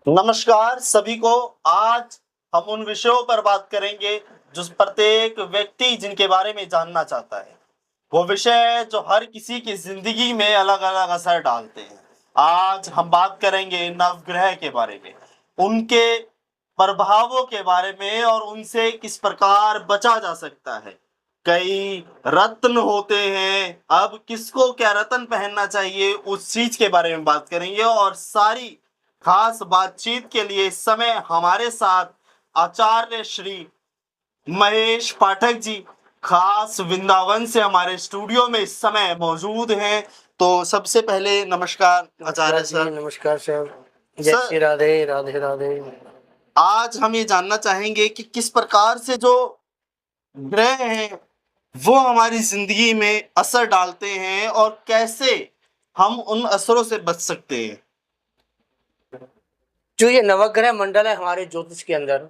नमस्कार सभी को। आज हम उन विषयों पर बात करेंगे जो प्रत्येक व्यक्ति जिनके बारे में जानना चाहता है। वो विषय जो हर किसी की जिंदगी में अलग अलग असर डालते हैं। आज हम बात करेंगे नवग्रह के बारे में, उनके प्रभावों के बारे में और उनसे किस प्रकार बचा जा सकता है। कई रत्न होते हैं, अब किसको क्या रत्न पहनना चाहिए उस चीज के बारे में बात करेंगे। और सारी खास बातचीत के लिए इस समय हमारे साथ आचार्य श्री महेश पाठक जी खास वृंदावन से हमारे स्टूडियो में इस समय मौजूद हैं। तो सबसे पहले नमस्कार आचार्य सर। नमस्कार सर। जय सर, श्री राधे राधे राधे। आज हम ये जानना चाहेंगे कि किस प्रकार से जो ग्रह हैं वो हमारी जिंदगी में असर डालते हैं और कैसे हम उन असरों से बच सकते हैं। जो ये नवग्रह मंडल है हमारे ज्योतिष के अंदर,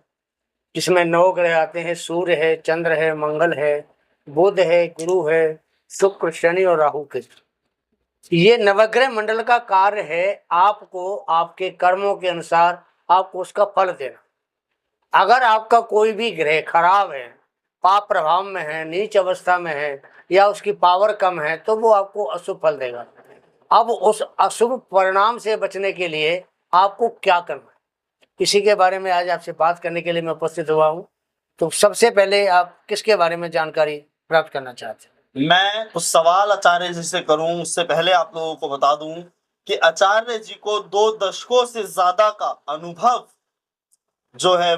जिसमें 9 ग्रह आते हैं। सूर्य है, चंद्र है, मंगल है, बुध है, गुरु है, शुक्र, शनि और राहु केतु। ये नवग्रह मंडल का कार्य है आपको आपके कर्मों के अनुसार आपको उसका फल देना। अगर आपका कोई भी ग्रह खराब है, पाप प्रभाव में है, नीच अवस्था में है या उसकी पावर कम है, तो वो आपको अशुभ फल देगा। अब उस अशुभ परिणाम से बचने के लिए आपको क्या करना है, इसी के बारे में आज आपसे बात करने के लिए मैं उपस्थित हुआ हूँ। तो सबसे पहले आप किसके बारे में जानकारी प्राप्त करना चाहते हैं? मैं कुछ सवाल आचार्य जी से करूं उससे पहले आप लोगों को बता दूं कि आचार्य जी को 2 दशकों से ज्यादा का अनुभव जो है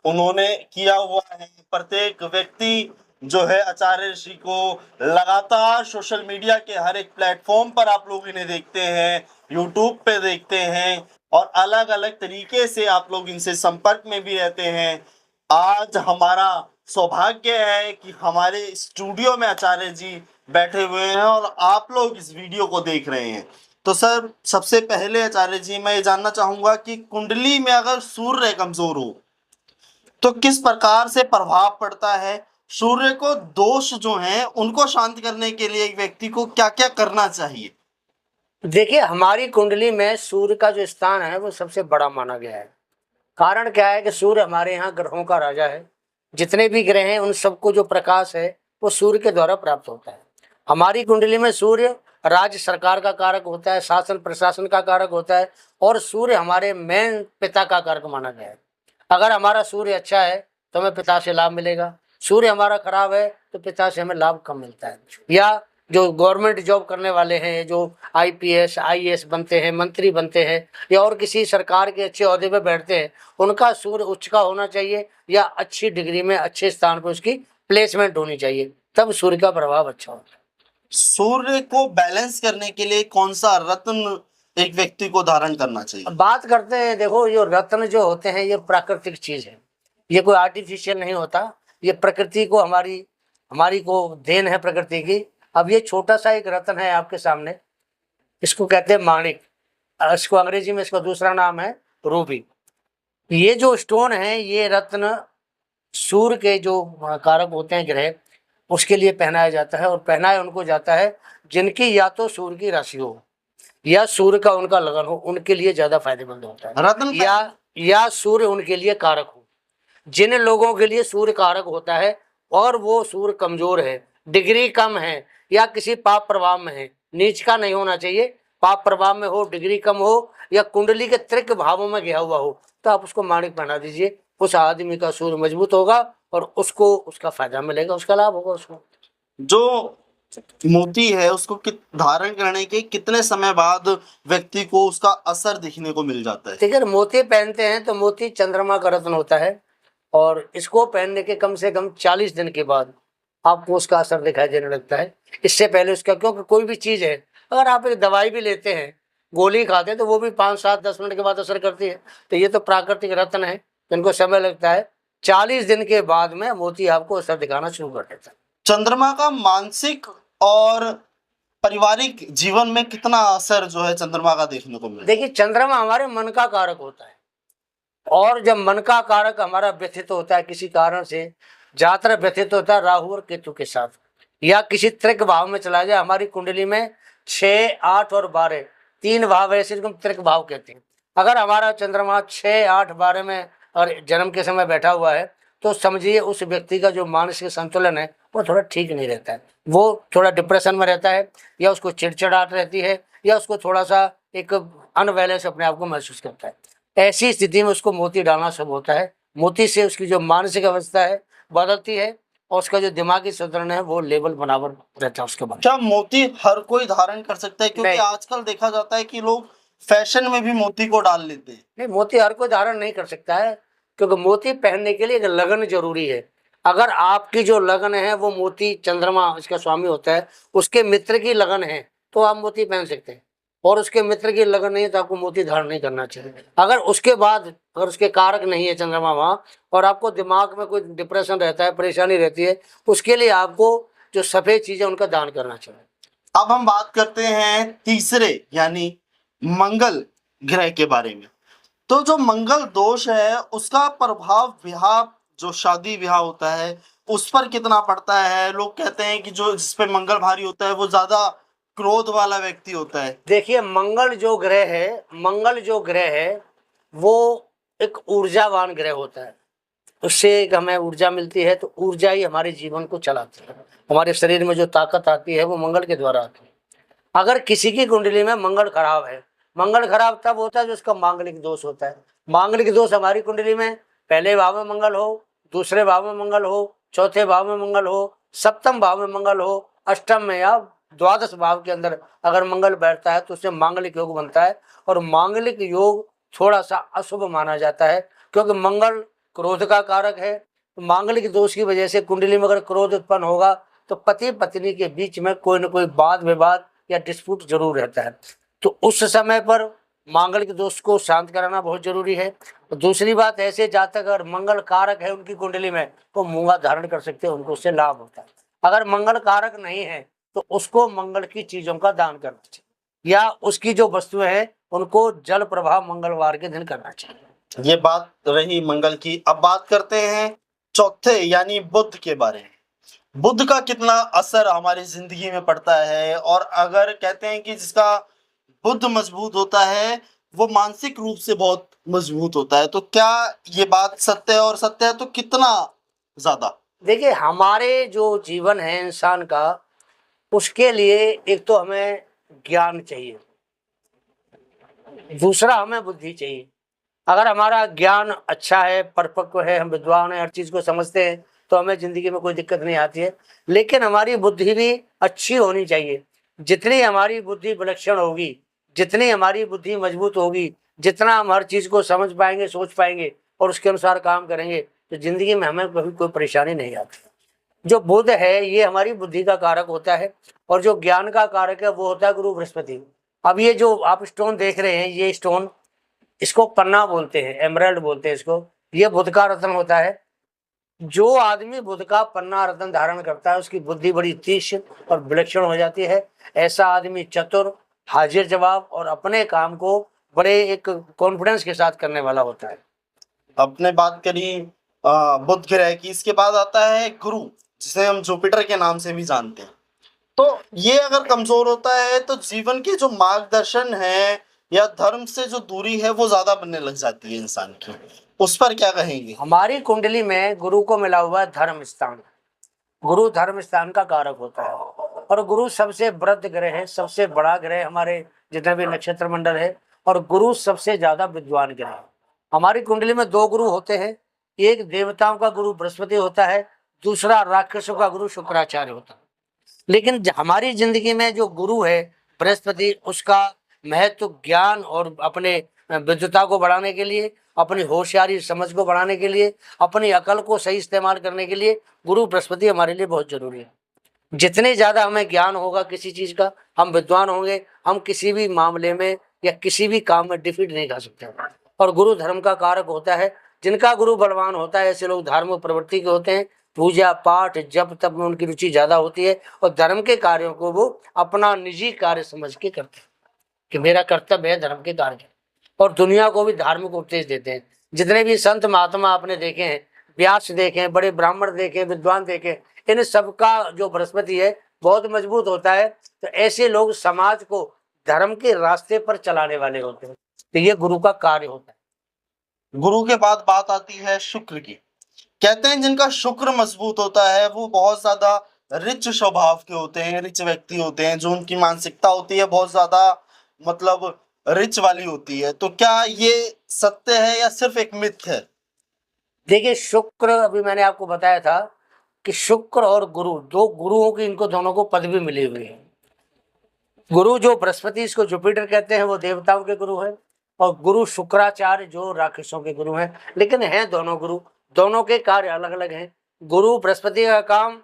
उन्होंने किया हुआ है। प्रत्येक व्यक्ति जो है आचार्य जी को लगातार सोशल मीडिया के हर एक प्लेटफॉर्म पर आप लोग इन्हें देखते हैं, यूट्यूब पे देखते हैं और अलग अलग तरीके से आप लोग इनसे संपर्क में भी रहते हैं। आज हमारा सौभाग्य है कि हमारे स्टूडियो में आचार्य जी बैठे हुए हैं और आप लोग इस वीडियो को देख रहे हैं। तो सर, सबसे पहले आचार्य जी मैं ये जानना चाहूंगा कि कुंडली में अगर सूर्य कमजोर हो तो किस प्रकार से प्रभाव पड़ता है। सूर्य को दोष जो हैं उनको शांत करने के लिए एक व्यक्ति को क्या क्या करना चाहिए। देखिए, हमारी कुंडली में सूर्य का जो स्थान है वो सबसे बड़ा माना गया है। कारण क्या है कि सूर्य हमारे यहाँ ग्रहों का राजा है। जितने भी ग्रह हैं उन सबको जो प्रकाश है वो सूर्य के द्वारा प्राप्त होता है। हमारी कुंडली में सूर्य राज्य सरकार का कारक होता है, शासन प्रशासन का कारक होता है और सूर्य हमारे मेन पिता का कारक माना गया है। अगर हमारा सूर्य अच्छा है तो हमें पिता से लाभ मिलेगा, सूर्य हमारा खराब है तो पिता से हमें लाभ कम मिलता है। या जो गवर्नमेंट जॉब करने वाले हैं, जो आईपीएस आईएएस बनते हैं, मंत्री बनते हैं या और किसी सरकार के अच्छे ओहदे पे बैठते हैं, उनका सूर्य उच्च का होना चाहिए या अच्छी डिग्री में अच्छे स्थान पर उसकी प्लेसमेंट होनी चाहिए, तब सूर्य का प्रभाव अच्छा होता है। सूर्य को बैलेंस करने के लिए कौन सा रत्न एक व्यक्ति को धारण करना चाहिए। अब बात करते हैं, देखो ये रत्न जो होते हैं ये प्राकृतिक चीज है, ये कोई आर्टिफिशियल नहीं होता। ये प्रकृति को हमारी को देन है प्रकृति की। अब ये छोटा सा एक रत्न है आपके सामने, इसको कहते हैं माणिक। इसको अंग्रेजी में इसका दूसरा नाम है रूबी। ये जो स्टोन है ये रत्न सूर्य के जो कारक होते हैं ग्रह, उसके लिए पहनाया जाता है और पहनाया उनको जाता है जिनकी या तो सूर्य की राशि हो या सूर्य का उनका लगन हो, उनके लिए ज्यादा फायदेमंद होता है। रत्न या सूर्य उनके लिए कारक हो। जिन लोगों के लिए सूर्य कारक होता है और वो सूर्य कमजोर है, डिग्री कम है या किसी पाप प्रभाव में है, नीच का नहीं होना चाहिए, पाप प्रभाव में हो, डिग्री कम हो या कुंडली के त्रिक भावों में गया हुआ हो, तो आप उसको माणिक बना दीजिए। उस आदमी का सूर्य मजबूत होगा और उसको उसका फायदा मिलेगा, उसका लाभ होगा उसको। जो मोती है उसको धारण करने के कितने समय बाद व्यक्ति को उसका असर दिखने को मिल जाता है। ठीक है, मोती पहनते हैं तो मोती चंद्रमा का रत्न होता है और इसको पहनने के कम से कम 40 दिन के बाद आपको उसका असर दिखाई देने लगता है। इससे पहले उसका, क्योंकि कोई भी चीज़ है, अगर आप एक दवाई भी लेते हैं, गोली खाते हैं, तो वो भी 5, 7, 10 मिनट के बाद असर करती है। तो ये तो प्राकृतिक रत्न है, तो इनको समय लगता है। 40 दिन के बाद में मोती आपको असर दिखाना शुरू कर देता है। चंद्रमा का मानसिक और पारिवारिक जीवन में कितना असर जो है चंद्रमा का देखने को मिलता है। देखिए, चंद्रमा हमारे मन का कारक होता है और जब मन का कारक हमारा व्यथित होता है किसी कारण से, ज्यादातर व्यथित होता है राहु और केतु के साथ या किसी त्रिक भाव में चला जाए। हमारी कुंडली में 6, 8 और 12 3 भाव ऐसे जिनको त्रिक भाव कहते हैं। अगर हमारा चंद्रमा 6, 8, 12 में और जन्म के समय बैठा हुआ है तो समझिए उस व्यक्ति का जो मानसिक संतुलन है वो थोड़ा ठीक नहीं रहता है, वो थोड़ा डिप्रेशन में रहता है, या उसको चिड़चिड़ाहट रहती है, या उसको थोड़ा सा एक अनबैलेंस अपने आप को महसूस करता है। ऐसी स्थिति में उसको मोती डालना शुभ होता है। मोती से उसकी जो मानसिक अवस्था है बदलती है और उसका जो दिमागी संतुलन है वो लेवल बराबर रहता है उसके बाद। क्या मोती हर कोई धारण कर सकता है? क्योंकि नहीं। आजकल देखा जाता है कि लोग फैशन में भी मोती को डाल लेते हैं। नहीं, मोती हर कोई धारण नहीं कर सकता है, क्योंकि मोती पहनने के लिए एक लगन जरूरी है। अगर आपकी जो लगन है वो मोती, चंद्रमा इसका स्वामी होता है, उसके मित्र की लगन है तो आप मोती पहन सकते हैं, और उसके मित्र की लगन नहीं है तो आपको मोती धारण नहीं करना चाहिए। अगर उसके बाद अगर उसके कारक नहीं है चंद्रमा वहाँ, और आपको दिमाग में कोई डिप्रेशन रहता है, परेशानी रहती है, उसके लिए आपको जो सफ़ेद चीज़ें उनका दान करना चाहिए। अब हम बात करते हैं तीसरे यानी मंगल ग्रह के बारे में। तो जो मंगल दोष है उसका प्रभाव ब्याह, जो शादी ब्याह होता है उस पर कितना पड़ता है? लोग कहते हैं कि जो जिस पे मंगल भारी होता है वो ज्यादा क्रोध वाला व्यक्ति होता है। देखिए, मंगल जो ग्रह है वो एक ऊर्जावान ग्रह होता है। उससे एक हमें ऊर्जा मिलती है, तो ऊर्जा ही हमारे जीवन को चलाती है। हमारे शरीर में जो ताकत आती है वो मंगल के द्वारा आती है। अगर किसी की कुंडली में मंगल खराब है, मंगल खराब तब होता है जो उसका मांगलिक दोष होता है। मांगलिक दोष हमारी कुंडली में पहले भाव में मंगल हो, दूसरे भाव में मंगल हो, चौथे भाव में मंगल हो, सप्तम भाव में मंगल हो, अष्टम में या द्वादश भाव के अंदर अगर मंगल बैठता है तो उससे मांगलिक योग बनता है। और मांगलिक योग थोड़ा सा अशुभ माना जाता है, क्योंकि मंगल क्रोध का कारक है। तो मांगलिक दोष की वजह से कुंडली में अगर क्रोध उत्पन्न होगा तो पति पत्नी के बीच में कोई न कोई वाद विवाद या डिस्प्यूट जरूर रहता है। तो उस समय पर मांगलिक दोष को शांत कराना बहुत जरूरी है। और दूसरी बात, ऐसे जातक अगर मंगल कारक है उनकी कुंडली में तो मूंगा धारण कर सकते हैं, उनको उससे लाभ होता है। अगर मंगल कारक नहीं है तो उसको मंगल की चीजों का दान करना चाहिए, या उसकी जो वस्तुएं हैं उनको जल प्रभाव मंगलवार के दिन करना चाहिए। ये बात रही मंगल की। अब बात करते हैं चौथे यानी बुध के बारे में। बुध का कितना असर हमारी जिंदगी में पड़ता है? और अगर कहते हैं कि जिसका बुध मजबूत होता है वो मानसिक रूप से बहुत मजबूत होता है, तो क्या ये बात सत्य है? और सत्य है तो कितना ज्यादा? देखिए, हमारे जो जीवन है इंसान का, उसके लिए एक तो हमें ज्ञान चाहिए, दूसरा हमें बुद्धि चाहिए। अगर हमारा ज्ञान अच्छा है, परिपक्व है, हम विद्वान हैं, हर चीज़ को समझते हैं, तो हमें ज़िंदगी में कोई दिक्कत नहीं आती है। लेकिन हमारी बुद्धि भी अच्छी होनी चाहिए। जितनी हमारी बुद्धि विलक्षण होगी, जितनी हमारी बुद्धि मजबूत होगी, जितना हम हर चीज़ को समझ पाएंगे, सोच पाएंगे और उसके अनुसार काम करेंगे, तो ज़िंदगी में हमें कभी कोई परेशानी नहीं आती। जो बुध है ये हमारी बुद्धि का कारक होता है, और जो ज्ञान का कारक है वो होता है गुरु बृहस्पति। अब ये जो आप स्टोन देख रहे हैं, ये स्टोन, इसको पन्ना बोलते हैं, एमराल्ड बोलते हैं इसको। ये बुध का रत्न होता है। जो आदमी बुध का पन्ना रत्न धारण करता है उसकी बुद्धि बड़ी तीक्ष्ण और विलक्षण हो जाती है। ऐसा आदमी चतुर, हाजिर जवाब और अपने काम को बड़े एक कॉन्फिडेंस के साथ करने वाला होता है। आपने बात करी बुध ग्रह की। इसके बाद आता है गुरु, जिसे हम जुपिटर के नाम से भी जानते हैं। तो ये अगर कमजोर होता है तो जीवन के जो मार्गदर्शन है या धर्म से जो दूरी है वो ज्यादा बनने लग जाती है इंसान की। उस पर क्या कहेंगे? हमारी कुंडली में गुरु को मिला हुआ है धर्म स्थान। गुरु धर्म स्थान का कारक होता है, और गुरु सबसे वृद्ध ग्रह है, सबसे बड़ा ग्रह हमारे जितने भी नक्षत्र मंडल है, और गुरु सबसे ज्यादा विद्वान ग्रह है। हमारी कुंडली में दो गुरु होते हैं, एक देवताओं का गुरु बृहस्पति होता है, दूसरा राक्षसों का गुरु शुक्राचार्य होता है। लेकिन हमारी जिंदगी में जो गुरु है बृहस्पति, उसका महत्व ज्ञान और अपने विद्वता को बढ़ाने के लिए, अपनी होशियारी समझ को बढ़ाने के लिए, अपनी अकल को सही इस्तेमाल करने के लिए गुरु बृहस्पति हमारे लिए बहुत जरूरी है। जितने ज़्यादा हमें ज्ञान होगा किसी चीज़ का, हम विद्वान होंगे, हम किसी भी मामले में या किसी भी काम में डिफीट नहीं खा सकते। और गुरु धर्म का कारक होता है। जिनका गुरु बलवान होता है ऐसे लोग धार्मिक प्रवृत्ति के होते हैं, पूजा पाठ जप तप में उनकी रुचि ज़्यादा होती है, और धर्म के कार्यों को वो अपना निजी कार्य समझ के करते हैं कि मेरा कर्तव्य है धर्म के कार्य, और दुनिया को भी धार्मिक उपदेश देते हैं। जितने भी संत महात्मा आपने देखे हैं, व्यास देखे हैं, बड़े ब्राह्मण देखे, विद्वान देखे, इन सबका जो बृहस्पति है बहुत मजबूत होता है। तो ऐसे लोग समाज को धर्म के रास्ते पर चलाने वाले होते हैं। तो ये गुरु का कार्य होता है। गुरु के बाद बात आती है शुक्र की। कहते हैं जिनका शुक्र मजबूत होता है वो बहुत ज्यादा रिच स्वभाव के होते हैं, रिच व्यक्ति होते हैं, जो उनकी मानसिकता होती है बहुत ज्यादा मतलब रिच वाली होती है। तो क्या ये सत्य है या सिर्फ एक मिथ है? देखिए शुक्र, अभी मैंने आपको बताया था कि शुक्र और गुरु, दो गुरुओं की, इनको दोनों को पदवी मिली हुई है। गुरु जो बृहस्पति, इसको जुपिटर कहते हैं, वो देवताओं के गुरु है, और गुरु शुक्राचार्य जो राक्षसों के गुरु हैं। लेकिन हैं दोनों गुरु, दोनों के कार्य अलग अलग हैं। गुरु बृहस्पति का काम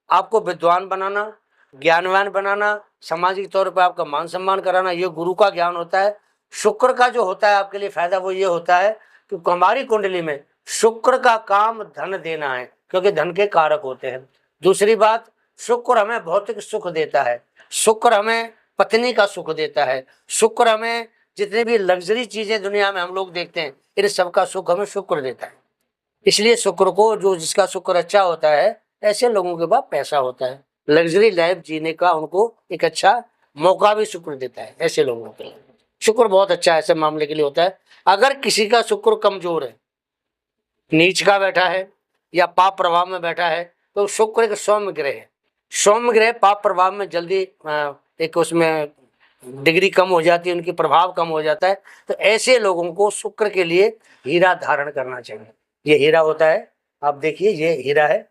आपको विद्वान बनाना, ज्ञानवान बनाना, सामाजिक तौर पर आपका मान सम्मान कराना, ये गुरु का ज्ञान होता है। शुक्र का जो होता है आपके लिए फायदा, वो ये होता है कि हमारी कुंडली में शुक्र का काम धन देना है, क्योंकि धन के कारक होते हैं। दूसरी बात, शुक्र हमें भौतिक सुख देता है, शुक्र हमें पत्नी का सुख देता है, शुक्र हमें जितने भी लग्जरी चीजें दुनिया में हम लोग देखते हैं, इन सबका सुख हमें शुक्र देता है। इसलिए शुक्र को, जो जिसका शुक्र अच्छा होता है, ऐसे लोगों के पास पैसा होता है, लग्जरी लाइफ जीने का उनको एक अच्छा मौका भी शुक्र देता है। ऐसे लोगों के लिए शुक्र बहुत अच्छा ऐसे मामले के लिए होता है। अगर किसी का शुक्र कमजोर है, नीच का बैठा है या पाप प्रभाव में बैठा है, तो शुक्र एक सौम्य ग्रह है। सौम्य ग्रह पाप प्रभाव में जल्दी एक उसमें डिग्री कम हो जाती है, उनकी प्रभाव कम हो जाता है। तो ऐसे लोगों को शुक्र के लिए हीरा धारण करना चाहिए। ये हीरा होता है, आप देखिए ये हीरा है,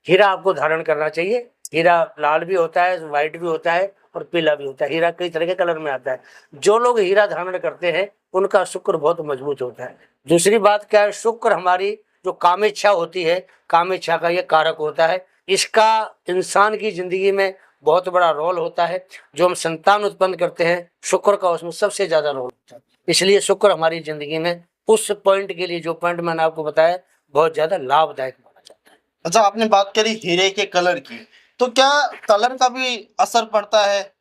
हीरा आपको धारण करना चाहिए। हीरा लाल भी होता है, व्हाइट भी होता है और पीला भी होता है। हीरा कई तरह के कलर में आता है। जो लोग हीरा धारण करते हैं उनका शुक्र बहुत मजबूत होता है। दूसरी बात क्या है, शुक्र हमारी जो कामेच्छा होती है, कामेच्छा का ये कारक होता है। इसका इंसान की जिंदगी में बहुत बड़ा रोल होता है। जो हम संतान उत्पन्न करते हैं, शुक्र का उसमें सबसे ज्यादा रोल होता है। इसलिए शुक्र हमारी जिंदगी में उस पॉइंट के लिए, जो पॉइंट मैंने आपको बताया, बहुत ज्यादा लाभदायक माना जाता है। अच्छा, आपने बात करी हीरे के कलर की, तो क्या कलर का भी असर पड़ता है?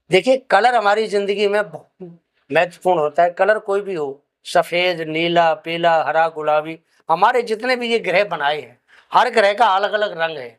देखिए कलर हमारी जिंदगी में बहुत महत्वपूर्ण होता है। कलर कोई भी हो, सफेद, नीला, पीला, हरा, गुलाबी, हमारे जितने भी ये ग्रह बनाए हैं, हर ग्रह का अलग अलग रंग है।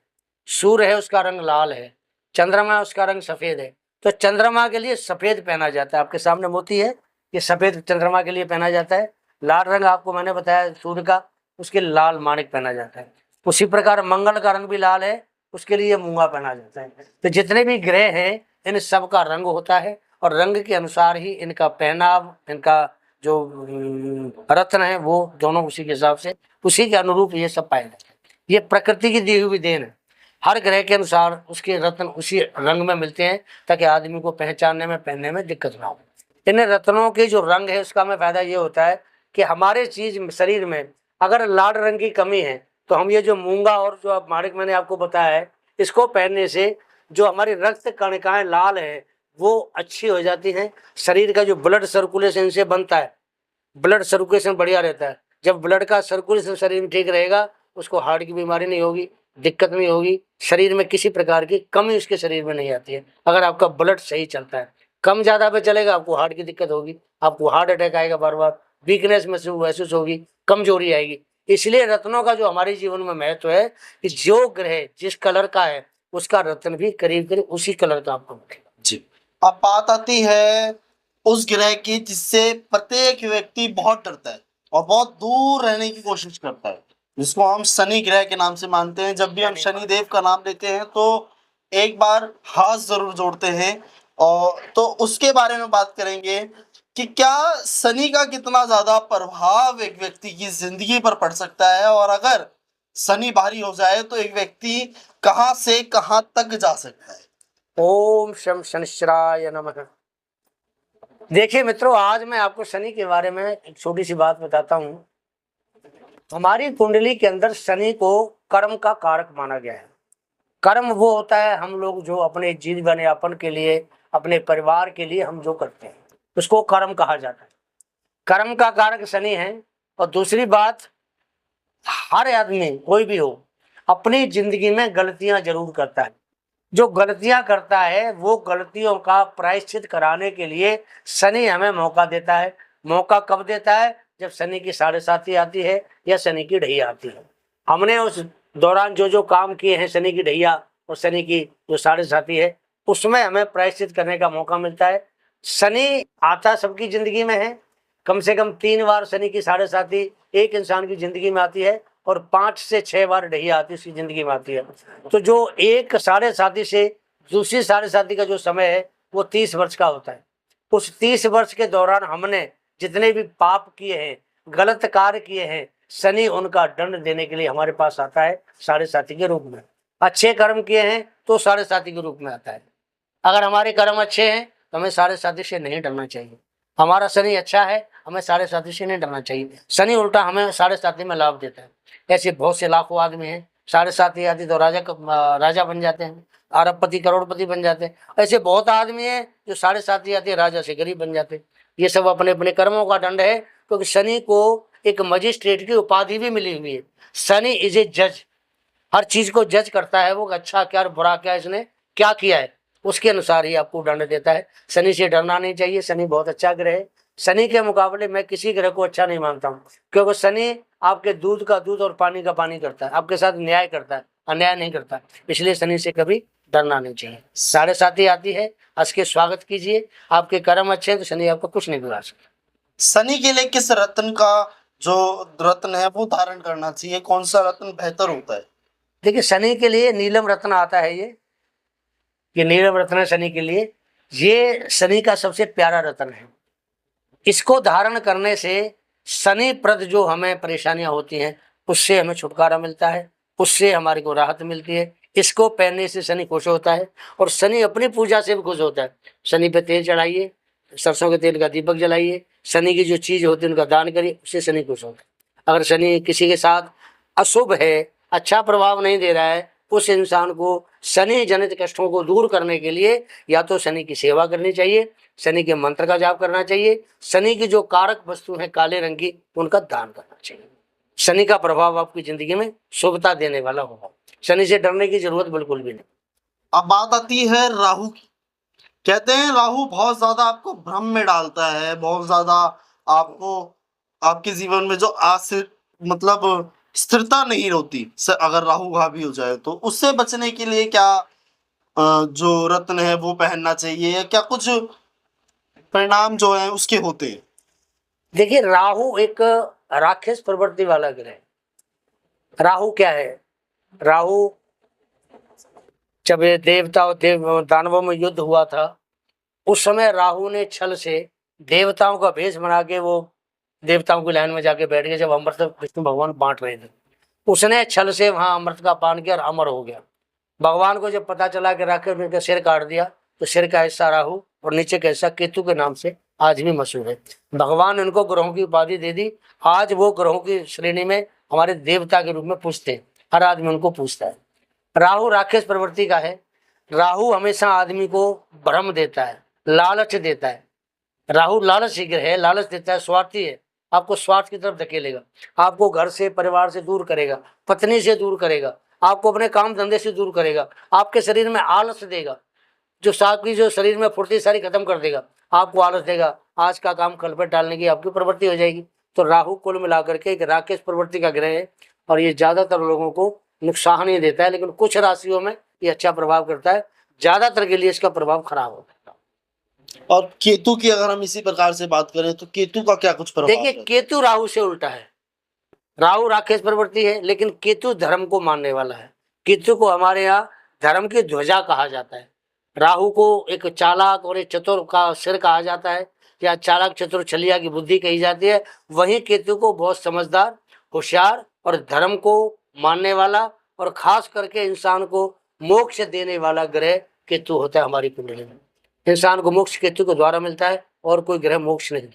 सूर्य है, उसका रंग लाल है। चंद्रमा है, उसका रंग सफेद है। तो चंद्रमा के लिए सफेद पहना जाता है। आपके सामने मोती है, ये सफेद चंद्रमा के लिए पहना जाता है। लाल रंग आपको मैंने बताया सूर्य का, उसके लाल माणिक पहना जाता है। उसी प्रकार मंगल का रंग भी लाल है, उसके लिए मूंगा पहना जाता है। तो जितने भी ग्रह हैं, इन सब का रंग होता है, और रंग के अनुसार ही इनका पहनाव, इनका जो रत्न है, वो दोनों उसी के हिसाब से, उसी के अनुरूप ये सब पाए जाते हैं। ये प्रकृति की दी हुई देन है। हर ग्रह के अनुसार उसके रत्न उसी रंग में मिलते हैं, ताकि आदमी को पहचानने में, पहनने में दिक्कत ना हो। इन रत्नों के जो रंग है, उसका हमें फायदा ये होता है कि हमारे चीज शरीर में अगर लाल रंग की कमी है, तो हम ये जो मूंगा और जो आप माणिक मैंने आपको बताया है, इसको पहनने से जो हमारी रक्त कणिकाएं लाल है वो अच्छी हो जाती हैं। शरीर का जो ब्लड सर्कुलेशन से बनता है, ब्लड सर्कुलेशन बढ़िया रहता है। जब ब्लड का सर्कुलेशन शरीर में ठीक रहेगा, उसको हार्ट की बीमारी नहीं होगी, दिक्कत नहीं होगी, शरीर में किसी प्रकार की कमी उसके शरीर में नहीं आती है। अगर आपका ब्लड सही चलता है, कम ज्यादा पे चलेगा, आपको हार्ट की दिक्कत होगी, आपको हार्ट अटैक आएगा, बार बार वीकनेस महसूस होगी, कमजोरी आएगी। इसलिए रत्नों का जो हमारे जीवन में महत्व है कि जो ग्रह जिस कलर का है, उसका रत्न भी करीब करीब उसी कलर का आपको मिलेगा। जी। अब बात आती है उस ग्रह की जिससे प्रत्येक व्यक्ति बहुत डरता है और बहुत दूर रहने की कोशिश करता है, जिसको हम शनि ग्रह के नाम से मानते हैं। जब भी हम शनि देव का नाम लेते हैं तो एक बार हाथ जरूर जोड़ते हैं। और तो उसके बारे में बात करेंगे कि क्या शनि का कितना ज्यादा प्रभाव एक व्यक्ति की जिंदगी पर पड़ सकता है, और अगर शनि भारी हो जाए तो एक व्यक्ति कहां से कहां तक जा सकता है? ओम शम शनिश्चराय नमः। देखिए मित्रों, आज मैं आपको शनि के बारे में एक छोटी सी बात बताता हूँ। हमारी कुंडली के अंदर शनि को कर्म का कारक माना गया है। कर्म वो होता है हम लोग जो अपने जीवन यापन के लिए, अपने परिवार के लिए हम जो करते हैं, उसको कर्म कहा जाता है। कर्म का कारक शनि है। और दूसरी बात, हर आदमी कोई भी हो, अपनी जिंदगी में गलतियां जरूर करता है। जो गलतियां करता है, वो गलतियों का प्रायश्चित कराने के लिए शनि हमें मौका देता है। मौका कब देता है? जब शनि की 7.5 आती है या शनि की ढैया आती है। हमने उस दौरान जो जो काम किए हैं, शनि की ढैया और शनि की जो 7.5 है, उसमें हमें प्रायश्चित करने का मौका मिलता है। शनि आता सबकी जिंदगी में है, कम से कम 3 बार शनि की साढ़े साथी एक इंसान की जिंदगी में आती है और 5 से 6 बार ढैया आती उसकी जिंदगी में आती है। तो जो एक साढ़े साथी से दूसरी साढ़े साथी का जो समय है वो 30 वर्ष का होता है। उस 30 वर्ष के दौरान हमने जितने भी पाप किए हैं, गलत कार्य किए हैं, शनि उनका दंड देने के लिए हमारे पास आता है साढ़े साथी के रूप में। अच्छे कर्म किए हैं तो साढ़े साथी के रूप में आता है। अगर हमारे कर्म अच्छे हैं तो हमें साढ़े साथी से नहीं डरना चाहिए। हमारा शनि अच्छा है, हमें साढ़े साथी से नहीं डरना चाहिए। शनि उल्टा हमें साढ़े साथी में लाभ देता है। ऐसे बहुत से लाखों आदमी हैं, साढ़े साथी आदि तो राजा बन जाते हैं, अरबपति करोड़पति बन जाते हैं। ऐसे बहुत आदमी हैं जो साढ़े साथी आती है राजा से गरीब बन जाते हैं। ये सब अपने अपने कर्मों का दंड है, क्योंकि शनि को एक मजिस्ट्रेट की उपाधि भी मिली हुई है। शनि इज ए जज, हर चीज को जज करता है वो, अच्छा क्या बुरा क्या इसने क्या किया है, उसके अनुसार ही आपको दंड देता है। शनि से डरना नहीं चाहिए। शनि बहुत अच्छा ग्रह है। शनि के मुकाबले मैं किसी ग्रह को अच्छा नहीं मानता हूँ, क्योंकि शनि आपके दूध का दूध और पानी का पानी करता है, आपके साथ न्याय करता है, अन्याय नहीं करता। इसलिए शनि से कभी डरना नहीं चाहिए। साढ़े साथी आती है, हंस के स्वागत कीजिए। आपके कर्म अच्छे हैं तो शनि आपको कुछ नहीं बिगाड़ सकता। शनि के लिए किस रत्न का जो रत्न है वो धारण करना चाहिए, कौन सा रत्न बेहतर होता है? देखिए शनि के लिए नीलम रत्न आता है। ये नीलम रत्न है शनि के लिए। ये शनि का सबसे प्यारा रत्न है। इसको धारण करने से शनि प्रद जो हमें परेशानियां होती हैं उससे हमें छुटकारा मिलता है, उससे हमारे को राहत मिलती है। इसको पहनने से शनि खुश होता है और शनि अपनी पूजा से भी खुश होता है। शनि पे तेल चढ़ाइए, सरसों के तेल का दीपक जलाइए, शनि की जो चीज होती है उनका दान करिए, उससे शनि खुश होता है। अगर शनि किसी के साथ अशुभ है, अच्छा प्रभाव नहीं दे रहा है, उस इंसान को शनि जनित कष्टों को दूर करने के लिए या तो शनि की सेवा करनी चाहिए, शनि के मंत्र का जाप करना चाहिए, शनि की जो कारक वस्तु है काले रंग की उनका दान करना चाहिए। शनि का प्रभाव आपकी जिंदगी में शुभता देने वाला होगा। शनि से डरने की जरूरत बिल्कुल भी नहीं। अब बात आती है राहु की। कहते हैं राहु बहुत ज्यादा आपको भ्रम में डालता है, बहुत ज्यादा आपको आपके जीवन में जो मतलब स्थिरता नहीं होती। अगर राहु हावी हो जाए तो उससे बचने के लिए क्या जो रत्न है वो पहनना चाहिए, या क्या कुछ परिणाम जो है उसके होते हैं? देखिए राहु एक राक्षस प्रवृत्ति वाला ग्रह है। राहु क्या है? राहु जब ये देवता और दानवों में युद्ध हुआ था उस समय राहु ने छल से देवताओं का भेष बना के वो देवताओं की लाइन में जाके बैठ गए जब अमृत विष्णु भगवान बांट रहे थे। उसने छल से वहां अमृत का पान किया और अमर हो गया। भगवान को जब पता चला कि राक्षस ने उसका सिर काट दिया तो सिर का हिस्सा राहु और नीचे का हिस्सा केतु के नाम से आज भी मशहूर है। भगवान ने उनको ग्रहों की उपाधि दे दी। आज वो ग्रहों की श्रेणी में हमारे देवता के रूप में पूजते हैं, हर आदमी उनको पूजता है। राहु राक्षस प्रवृत्ति का है। राहु हमेशा आदमी को भ्रम देता है, लालच देता है। राहु लालच ही ग्रह है, लालच देता है, स्वार्थी है, आपको स्वार्थ की तरफ धकेलेगा, आपको घर से परिवार से दूर करेगा, पत्नी से दूर करेगा, आपको अपने काम धंधे से दूर करेगा, आपके शरीर में आलस देगा, जो आपकी जो शरीर में फुर्ती सारी खत्म कर देगा, आपको आलस देगा, आज का काम कल पर टालने की आपकी प्रवृत्ति हो जाएगी। तो राहु कुल मिलाकर के एक राकेश प्रवृत्ति का ग्रह है और ये ज्यादातर लोगों को नुकसान ही देता है, लेकिन कुछ राशियों में ये अच्छा प्रभाव करता है, ज्यादातर के लिए इसका प्रभाव खराब होता है। और केतु की अगर हम इसी प्रकार से बात करें तो केतु का क्या कुछ प्रभाव देखिए है? केतु राहु से उल्टा है। राहु राकेश प्रवृत्ति है लेकिन केतु धर्म को मानने वाला है। केतु को हमारे यहाँ धर्म की ध्वजा कहा जाता है। राहु को एक चालाक और एक चतुर का सिर कहा जाता है, या चालाक चतुर छलिया की बुद्धि कही जाती है। वहीं केतु को बहुत समझदार, होशियार और धर्म को मानने वाला और खास करके इंसान को मोक्ष देने वाला ग्रह केतु होता है हमारी कुंडली में। इंसान को मोक्ष केतु के द्वारा मिलता है और कोई ग्रह मोक्ष नहीं।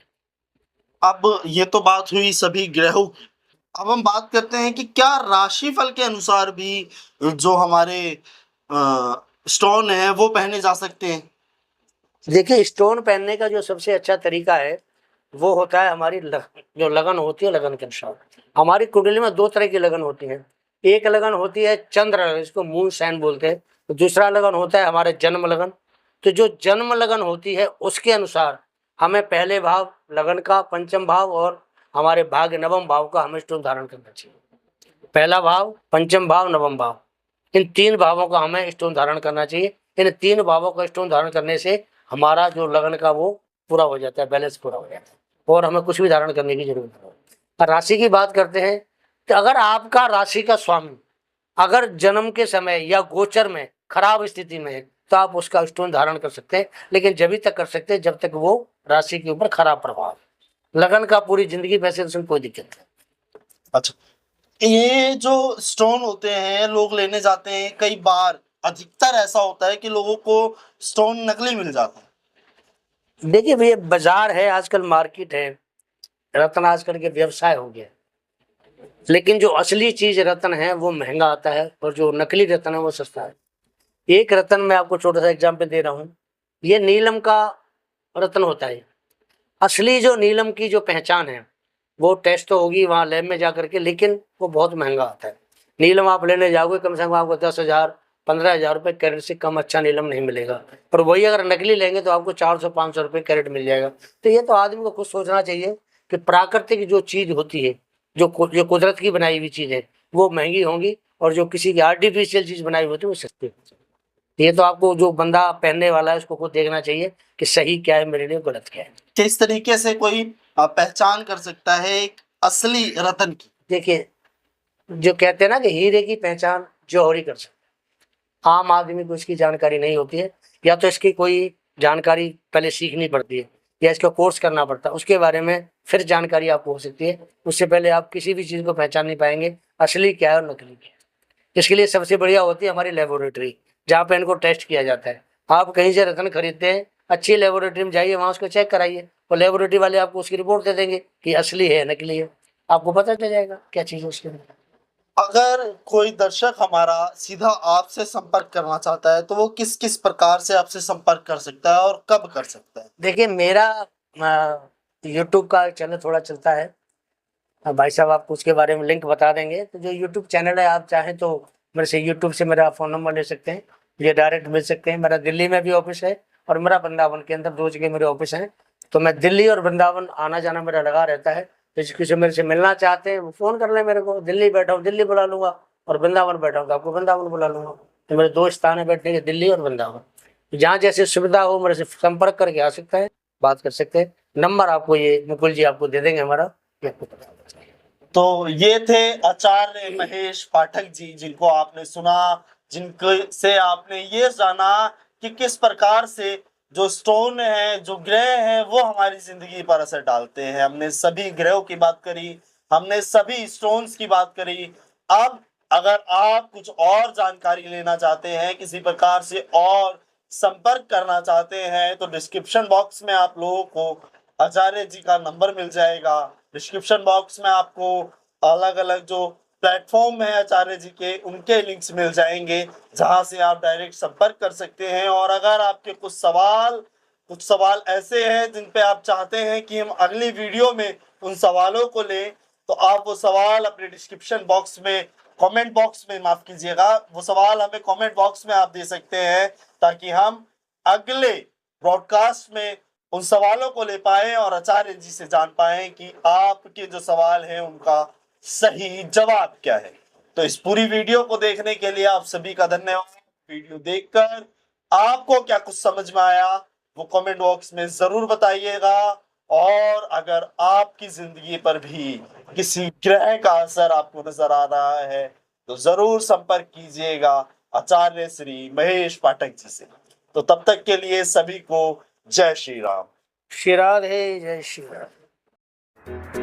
अब ये तो बात हुई सभी ग्रहों की। अब हम बात करते हैं कि क्या राशिफल के अनुसार भी जो हमारे स्टोन है वो पहने जा सकते हैं? देखिए स्टोन पहनने का जो सबसे अच्छा तरीका है वो होता है हमारी जो लगन होती है, लगन के अनुसार। हमारी कुंडली में दो तरह की लगन होती है। एक लगन होती है चंद्र, इसको मून साइन बोलते हैं। तो दूसरा लगन होता है हमारे जन्म लगन। तो जो जन्म लगन होती है उसके अनुसार हमें पहले भाव लगन का, पंचम भाव और हमारे भाग्य नवम भाव का हमें स्टोन धारण करना चाहिए। पहला भाव, पंचम भाव, नवम भाव, इन तीन भावों का हमें स्टोन धारण करना चाहिए। इन तीन भावों का स्टोन धारण करने से हमारा जो लगन का वो पूरा हो जाता है, बैलेंस पूरा हो जाता है और हमें कुछ भी धारण करने की जरूरत नहीं। और राशि की बात करते हैं तो अगर आपका राशि का स्वामी अगर जन्म के समय या गोचर में खराब स्थिति में है तो आप उसका स्टोन धारण कर सकते हैं, लेकिन जब तक कर सकते हैं जब तक वो राशि के ऊपर खराब प्रभाव, लगन का पूरी जिंदगी पैसे उसमें कोई दिक्कत नहीं। अच्छा, ये जो स्टोन होते हैं लोग लेने जाते हैं, कई बार अधिकतर ऐसा होता है कि लोगों को स्टोन नकली मिल जाता है। देखिए भैया, बाजार है आजकल, मार्केट है, रत्न आजकल के व्यवसाय हो गया, लेकिन जो असली चीज रत्न है वो महंगा आता है और जो नकली रत्न है वो सस्ता है। एक रत्न मैं आपको छोटा सा एग्जाम्पल दे रहा हूँ, ये नीलम का रत्न होता है। असली जो नीलम की जो पहचान है वो टेस्ट तो होगी वहाँ लैब में जा करके, लेकिन वो बहुत महंगा आता है। नीलम आप लेने जाओगे कम से कम आपको 10,000 15,000 रुपये कैरेट से कम अच्छा नीलम नहीं मिलेगा, और वही अगर नकली लेंगे तो आपको 400-500 रुपये कैरेट मिल जाएगा। तो ये तो आदमी को खुद सोचना चाहिए कि प्राकृतिक जो चीज़ होती है, जो कुदरत की बनाई हुई चीज़ है वो महंगी होंगी, और जो किसी की आर्टिफिशियल चीज़ बनाई होती है वो सस्ती होती है। ये तो आपको जो बंदा पहनने वाला है उसको खुद देखना चाहिए कि सही क्या है मेरे लिए, गलत क्या है। किस तरीके से कोई पहचान कर सकता है एक असली रत्न की? देखिए, जो कहते हैं ना कि हीरे की पहचान जौहरी कर सकता है, आम आदमी को इसकी जानकारी नहीं होती है, या तो इसकी कोई जानकारी पहले सीखनी पड़ती है या इसका कोर्स करना पड़ता है, उसके बारे में फिर जानकारी आपको हो सकती है। उससे पहले आप किसी भी चीज़ को पहचान नहीं पाएंगे असली क्या है और नकली क्या है। इसके लिए सबसे बढ़िया होती है हमारी लेबोरेटरी, जहाँ पे इनको टेस्ट किया जाता है। आप कहीं से रत्न खरीदते हैं, अच्छी लेबोरेटरी में जाइए, वहाँ उसको चेक कराइए और लेबोरेटरी वाले आपको उसकी रिपोर्ट दे देंगे कि असली है नकली है, आपको पता चल जाएगा क्या चीज़ है उसके अंदर। अगर कोई दर्शक हमारा सीधा आपसे संपर्क करना चाहता है तो वो किस किस प्रकार से आपसे संपर्क कर सकता है और कब कर सकता है? देखिए, मेरा यूट्यूब का चैनल थोड़ा चलता है, भाई साहब आपको उसके बारे में लिंक बता देंगे। तो जो यूट्यूब चैनल है, आप चाहें तो मेरे से यूट्यूब से मेरा फ़ोन नंबर ले सकते हैं, मुझे डायरेक्ट मिल सकते हैं। मेरा दिल्ली में भी ऑफिस है और मेरा वृंदावन के अंदर 2 जगह मेरे ऑफिस हैं, तो मैं दिल्ली और वृंदावन आना जाना मेरा लगा रहता है। तो किसी मेरे से मिलना चाहते हैं वो फ़ोन कर लें मेरे को, दिल्ली बैठा हूँ दिल्ली बुला लूँगा और वृंदावन बैठा हूँ तो आपको वृंदावन बुला लूँगा। तो मेरे 2 स्थान है बैठने के, दिल्ली और वृंदावन। तो जहाँ जैसे सुविधा हो मेरे से संपर्क करके आ सकता है, बात कर सकते हैं। नंबर आपको ये मुकुल जी आपको दे देंगे हमारा, ये आपको पता होगा। तो ये थे आचार्य महेश पाठक जी, जिनको आपने सुना, जिनके से आपने ये जाना कि किस प्रकार से जो स्टोन है, जो ग्रह है, वो हमारी जिंदगी पर असर डालते हैं। हमने सभी ग्रहों की बात करी, हमने सभी स्टोन्स की बात करी। अब अगर आप कुछ और जानकारी लेना चाहते हैं, किसी प्रकार से और संपर्क करना चाहते हैं, तो डिस्क्रिप्शन बॉक्स में आप लोगों को आचार्य जी का नंबर मिल जाएगा। डिस्क्रिप्शन बॉक्स में आपको अलग अलग जो प्लेटफॉर्म है आचार्य जी के, उनके लिंक्स मिल जाएंगे, जहां से आप डायरेक्ट संपर्क कर सकते हैं। और अगर आपके कुछ सवाल ऐसे हैं जिन पे आप चाहते हैं कि हम अगली वीडियो में उन सवालों को लें, तो आप वो सवाल अपने डिस्क्रिप्शन बॉक्स में, कमेंट बॉक्स में, माफ कीजिएगा, वो सवाल हमें कमेंट बॉक्स में आप दे सकते हैं, ताकि हम अगले ब्रॉडकास्ट में उन सवालों को ले पाए और आचार्य जी से जान पाए कि आपके जो सवाल हैं उनका सही जवाब क्या है। तो इस पूरी वीडियो को देखने के लिए आप सभी का धन्यवाद। वीडियो देखकर आपको क्या कुछ समझ में आया वो कमेंट बॉक्स में जरूर बताइएगा। और अगर आपकी जिंदगी पर भी किसी ग्रह का असर आपको नजर आ रहा है तो जरूर संपर्क कीजिएगा आचार्य श्री महेश पाठक जी से। तो तब तक के लिए सभी को जय श्री राम। श्री राधे, जय श्री राम।